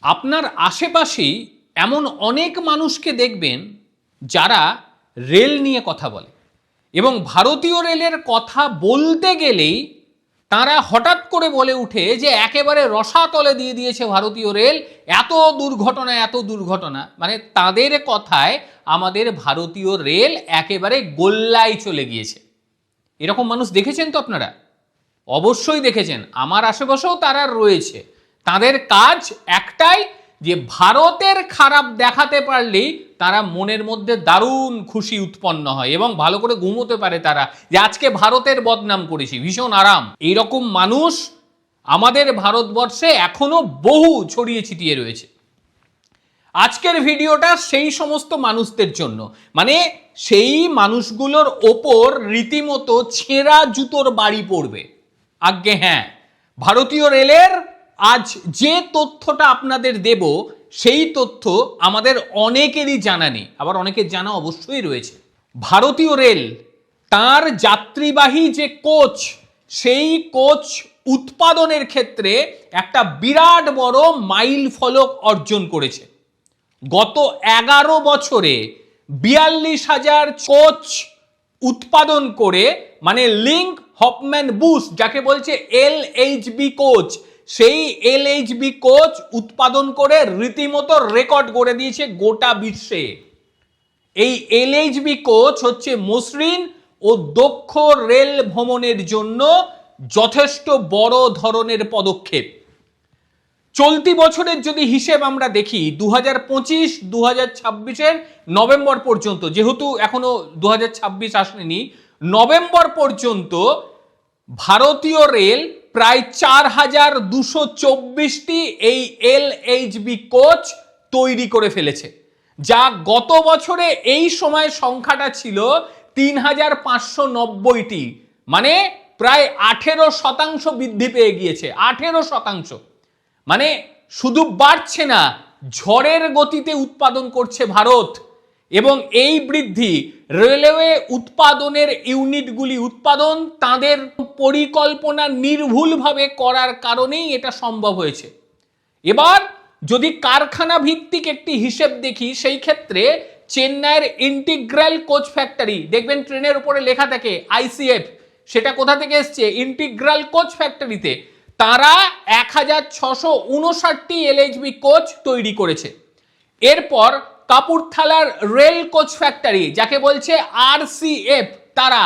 আপনার আশেপাশেই এমন অনেক মানুষকে দেখবেন যারা রেল নিয়ে কথা বলে এবং ভারতীয় রেলের কথা বলতে গেলেই তারা হঠাৎ করে বলে উঠে যে একেবারে রসাতলে দিয়ে দিয়েছে ভারতীয় রেল, এত দুর্ঘটনা। মানে তাদের কথায় আমাদের ভারতীয় রেল একেবারে গোল্লায় চলে গিয়েছে। এরকম মানুষ দেখেছেন তো আপনারা? অবশ্যই দেখেছেন, আমার আশেপাশেও তারা রয়েছে। তাদের কাজ একটাই, যে ভারতের খারাপ দেখাতে পারলেই তারা মনের মধ্যে দারুণ খুশি উৎপন্ন হয় এবং ভালো করে ঘুমোতে পারে তারা, যে আজকে ভারতের বদনাম করেছি, ভীষণ আরাম। এইরকম মানুষ আমাদের ভারতবর্ষে এখনো বহু ছড়িয়ে ছিটিয়ে রয়েছে। আজকের ভিডিওটা সেই সমস্ত মানুষদের জন্য, মানে সেই মানুষগুলোর ওপর রীতিমতো ছেঁড়া জুতোর বাড়ি পড়বে। আজ্ঞে হ্যাঁ, ভারতীয় রেলের আজ যে তথ্যটা আপনাদের দেব সেই তথ্য আমাদের অনেকেরই জানা নেই, আবার অনেকের জানা অবশ্যই রয়েছে। ভারতীয় রেল তার যাত্রীবাহী যে কোচ, সেই কোচ উৎপাদনের ক্ষেত্রে একটা বিরাট বড় মাইল ফলক অর্জন করেছে। গত 11 বছরে 42,000 কোচ উৎপাদন করে, মানে লিঙ্ক হফম্যান বুশ যাকে বলছে LHB কোচ, সেই LHB কোচ উৎপাদন করে রীতিমতো রেকর্ড করে দিয়েছে গোটা বিশ্বে। এই LHB কোচ হচ্ছে মসৃণ ও দক্ষ রেল ভ্রমণের জন্য যথেষ্ট বড় ধরনের পদক্ষেপ। চলতি বছরের যদি হিসেব আমরা দেখি, 2025-2026 নভেম্বর পর্যন্ত, যেহেতু এখনো 2026 আসেনি, নভেম্বর পর্যন্ত ভারতীয় রেল প্রায় 4,224টি এই LHB কোচ তৈরি করে ফেলেছে, যা গত বছরে এই সময় সংখ্যাটা ছিল 3,590টি, মানে প্রায় 18% বৃদ্ধি পেয়ে গিয়েছে। 18%, মানে শুধু বাড়ছে না, ঝড়ের গতিতে উৎপাদন করছে ভারত। এবং এই বৃদ্ধি রেলওয়ে উৎপাদনের ইউনিটগুলি উৎপাদন তাদের পরিকল্পনা নির্ভুলভাবে করার কারণেই এটা সম্ভব হয়েছে। এবার যদি কারখানা ভিত্তিক একটি হিসেব দেখি, সেই ক্ষেত্রে চেন্নাইয়ের ইন্টিগ্রাল কোচ ফ্যাক্টরি, দেখবেন ট্রেনের উপরে লেখা থাকে ICF, সেটা কোথা থেকে এসছে? ইন্টিগ্রাল কোচ ফ্যাক্টরিতে তারা 1,659টি LHB কোচ তৈরি করেছে। এরপর কাপুরথালার রেল কোচ ফ্যাক্টরি, যাকে বলছে RCF, তারা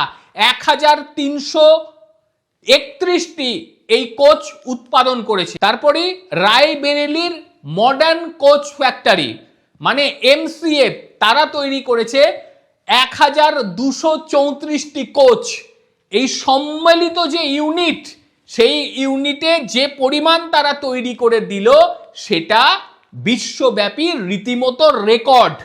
1,331টি এই কোচ উৎপাদন করেছে। তারপরে রায়বেরেলির মডার্ন কোচ ফ্যাক্টরি, মানে MCF, তারা তৈরি করেছে 1,234টি কোচ। এই সম্মিলিত যে ইউনিট, সেই ইউনিটে যে পরিমাণ তারা তৈরি করে দিল, সেটা বিশ্বব্যাপী রীতিমতো রেকর্ড।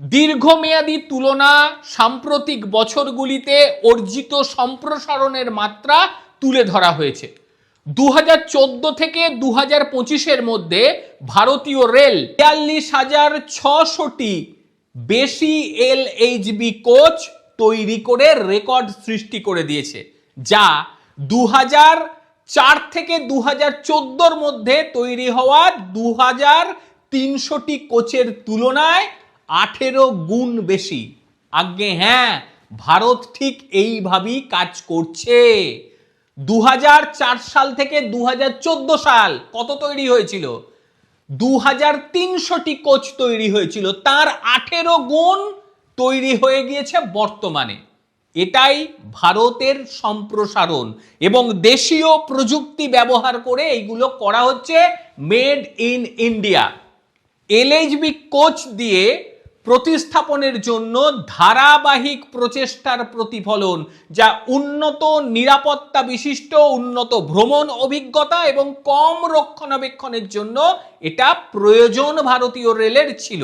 দীর্ঘমেয়াদী তুলনা, সাম্প্রতিক বছরগুলিতে অর্জিত সম্প্রসারণের মাত্রা তুলে ধরা হয়েছে। 2014 থেকে 2025-এর মধ্যে ভারতীয় রেল 42,600টি বেশি LHB কোচ তৈরি করে রেকর্ড সৃষ্টি করে দিয়েছে, যা 2004 থেকে 2014-র মধ্যে তৈরি হওয়া 2,300টি কোচের তুলনায় 18 গুণ বেশি। আজ্ঞে হ্যাঁ, ভারত ঠিক এইভাবেই কাজ করছে। 2004 সাল থেকে 2014 সাল কত তৈরি হয়েছিল? 2,300টি কোচ তৈরি হয়েছিল, তার 18 গুণ তৈরি হয়ে গিয়েছে বর্তমানে। এটাই ভারতের সম্প্রসারণ এবং দেশীয় প্রযুক্তি ব্যবহার করে এইগুলো করা হচ্ছে, made in India. LHB coach দিয়ে প্রতিস্থাপনের জন্য ধারাবাহিক প্রচেষ্টার প্রতিফলন, যা উন্নত নিরাপত্তা বিশিষ্ট, উন্নত ভ্রমণ অভিজ্ঞতা এবং কম রক্ষণাবেক্ষণের জন্য এটা প্রয়োজন ভারতীয় রেলের ছিল।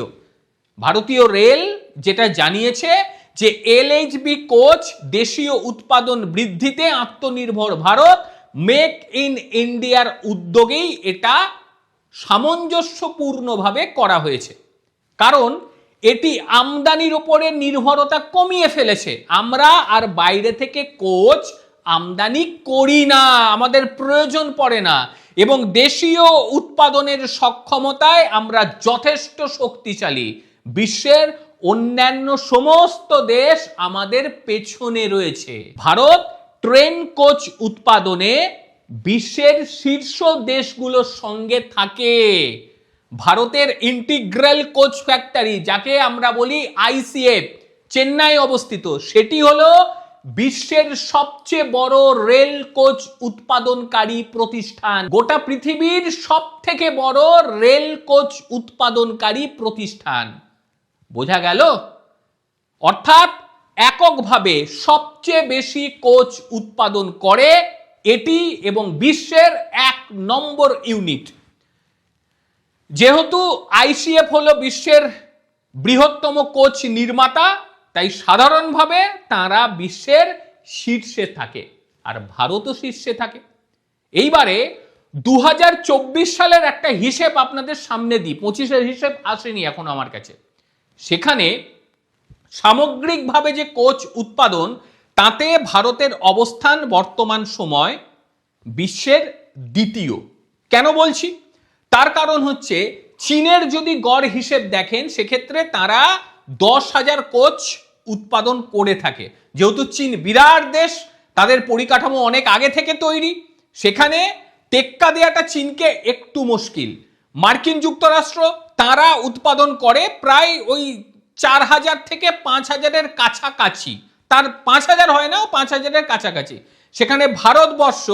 ভারতীয় রেল যেটা জানিয়েছে যে LHB কোচ দেশীয় উৎপাদন বৃদ্ধিতে আত্মনির্ভর ভারত, মেক ইন ইন্ডিয়ার উদ্যোগেই এটা সামঞ্জস্যপূর্ণভাবে করা হয়েছে। কারণ এটি আমদানির উপরে নির্ভরতা কমিয়ে ফেলেছে। আমরা আর বাইরে থেকে কোচ আমদানি করি না, আমাদের প্রয়োজন পড়ে না। এবং দেশীয় উৎপাদনের সক্ষমতায় আমরা যথেষ্ট শক্তিশালী। বিশ্বের অন্যান্য সমস্ত দেশ আমাদের পেছনে রয়েছে। ভারত ট্রেন কোচ উৎপাদনে বিশ্বের শীর্ষ দেশগুলোর সঙ্গে থাকে। ভারতের ইন্টিগ্রাল কোচ ফ্যাক্টরি, যাকে আমরা বলি আইসিএফ, চেন্নাই অবস্থিত, সেটি হলো বিশ্বের সবচেয়ে বড় রেল কোচ উৎপাদনকারী প্রতিষ্ঠান। গোটা পৃথিবীর সব থেকে বড় রেল কোচ উৎপাদনকারী প্রতিষ্ঠান। বোঝা গেল? অর্থাৎ এককভাবে সবচেয়ে বেশি কোচ উৎপাদন করে এটি এবং বিশ্বের 1 নম্বর ইউনিট। যেহেতু আইসিএফ হলো বিশ্বের বৃহত্তম কোচ নির্মাতা, তাই সাধারণভাবে তারা বিশ্বের শীর্ষে থাকে, আর ভারতও শীর্ষে থাকে। এইবারে 2024 সালের একটা হিসেব আপনাদের সামনে দিই। 25-এর হিসেব আসেনি এখন আমার কাছে। সেখানে সামগ্রিকভাবে যে কোচ উৎপাদন, তাতে ভারতের অবস্থান বর্তমান সময় বিশ্বের দ্বিতীয়। কেন বলছি? তার কারণ হচ্ছে চীনের যদি গড় হিসেব দেখেন, সেক্ষেত্রে তারা 10,000 কোচ উৎপাদন করে থাকে। যেহেতু চীন বিরাট দেশ, তাদের পরিকাঠামো অনেক আগে থেকে তৈরি, সেখানে টেক্কা দেওয়াটা চীনকে একটু মুশকিল। মার্কিন যুক্তরাষ্ট্র তারা উৎপাদন করে প্রায় ওই 4,000 থেকে 5,000-এর কাছাকাছি, তার 5,000 হয় না, 5,000-এর কাছাকাছি। সেখানে ভারতবর্ষ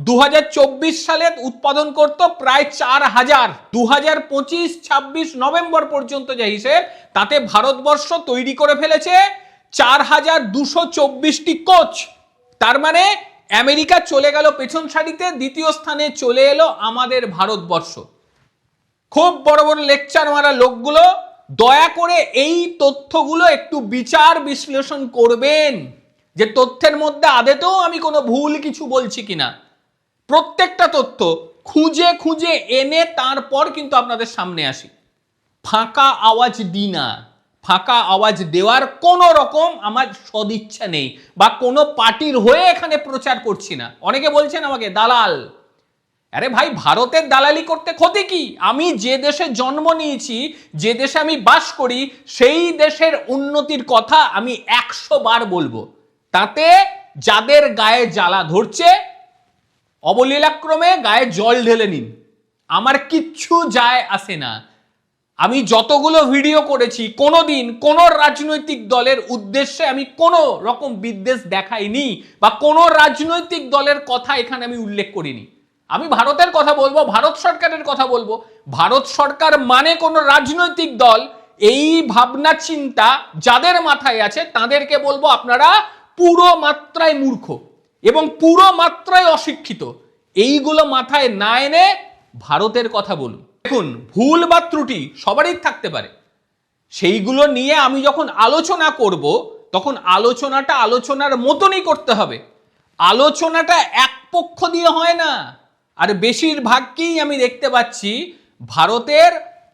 2024 সালে উৎপাদন করত প্রায় 4,000। 2025-26 নভেম্বর পর্যন্ত যে হিসেব, তাতে ভারতবর্ষ তৈরি করে ফেলেছে 4,224টি কোচ। তার মানে আমেরিকা চলে গেল পেছন সারিতে, দ্বিতীয় স্থানে চলে এলো আমাদের ভারতবর্ষ। খুব বড় বড় লেকচার মারা লোকগুলো দয়া করে এই তথ্যগুলো একটু বিচার বিশ্লেষণ করবেন, যে তথ্যের মধ্যে আদতেও আমি কোনো ভুল কিছু বলছি কিনা। প্রত্যেকটা তথ্য খুঁজে খুঁজে এনে তারপর কিন্তু আপনাদের সামনে আসি। ফাঁকা আওয়াজ দিই না। ফাঁকা আওয়াজ দেওয়ার কোনো রকম আমার সদিচ্ছা নেই, বা কোনো পার্টির হয়ে এখানে প্রচার করছি না। অনেকে বলছেন আমাকে দালাল। আরে ভাই, ভারতের দালালি করতে ক্ষতি কি? আমি যে দেশে জন্ম নিয়েছি, যে দেশে আমি বাস করি, সেই দেশের উন্নতির কথা আমি 100 বার বলবো। তাতে যাদের গায়ে জ্বালা ধরছে, অবলীলাক্রমে গায়ে জল ঢেলে নিন, আমার কিচ্ছু যায় আসে না। আমি যতগুলো ভিডিও করেছি, কোনোদিন কোনো রাজনৈতিক দলের উদ্দেশ্যে আমি কোনো রকম বিদ্বেষ দেখাইনি, বা কোনো রাজনৈতিক দলের কথা এখানে আমি উল্লেখ করিনি। আমি ভারতের কথা বলবো, ভারত সরকারের কথা বলবো। ভারত সরকার মানে কোনো রাজনৈতিক দল, এই ভাবনা চিন্তা যাদের মাথায় আছে, তাদেরকে বলবো আপনারা পুরো মাত্রায় মূর্খ এবং পুরো মাত্রায় অশিক্ষিত। এইগুলো মাথায় না এনে ভারতের কথা বলুন। দেখুন, ভুল বা ত্রুটি সবারই থাকতে পারে, সেইগুলো নিয়ে আমি যখন আলোচনা করব, তখন আলোচনাটা আলোচনার মতনই করতে হবে। আলোচনাটা এক পক্ষ দিয়ে হয় না। আর বেশিরভাগকেই আমি দেখতে পাচ্ছি ভারতের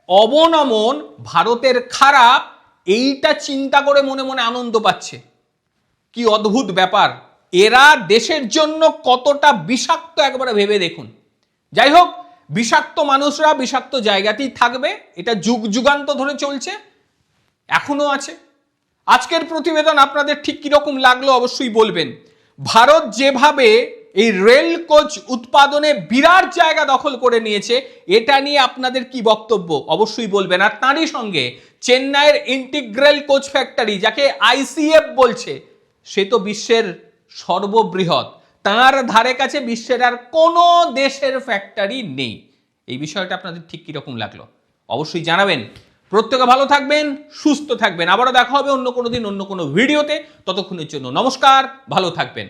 অবনমন, ভারতের খারাপ, এইটা চিন্তা করে মনে মনে আনন্দ পাচ্ছে। কি অদ্ভুত ব্যাপার! এরা দেশের জন্য কতটা বিষাক্ত একবার ভেবে দেখুন। যাই হোক, বিষাক্ত মানুষরা বিষাক্ত জায়গাতেই থাকবে, এটা যুগ যুগান্ত ধরে চলছে, এখনো আছে। আজকের প্রতিবেদন আপনাদের ঠিক কিরকম লাগলো অবশ্যই বলবেন। ভারত যেভাবে এই রেল কোচ উৎপাদনে বিরাট জায়গা দখল করে নিয়েছে, এটা নিয়ে আপনাদের কি বক্তব্য অবশ্যই বলবেন। আর তারই সঙ্গে চেন্নাইয়ের ইন্টিগ্রাল কোচ ফ্যাক্টরি, যাকে আইসিএফ বলছে, সে তো বিশ্বের সর্ববৃহৎ। তার ধারে কাছে বিশ্বের আর কোনো দেশের ফ্যাক্টরি নেই। এই বিষয়টা আপনাদের ঠিক কিরকম লাগলো অবশ্যই জানাবেন। প্রত্যেকে ভালো থাকবেন, সুস্থ থাকবেন। আবারও দেখা হবে অন্য কোনো দিন অন্য কোনো ভিডিওতে। ততক্ষণের জন্য নমস্কার, ভালো থাকবেন।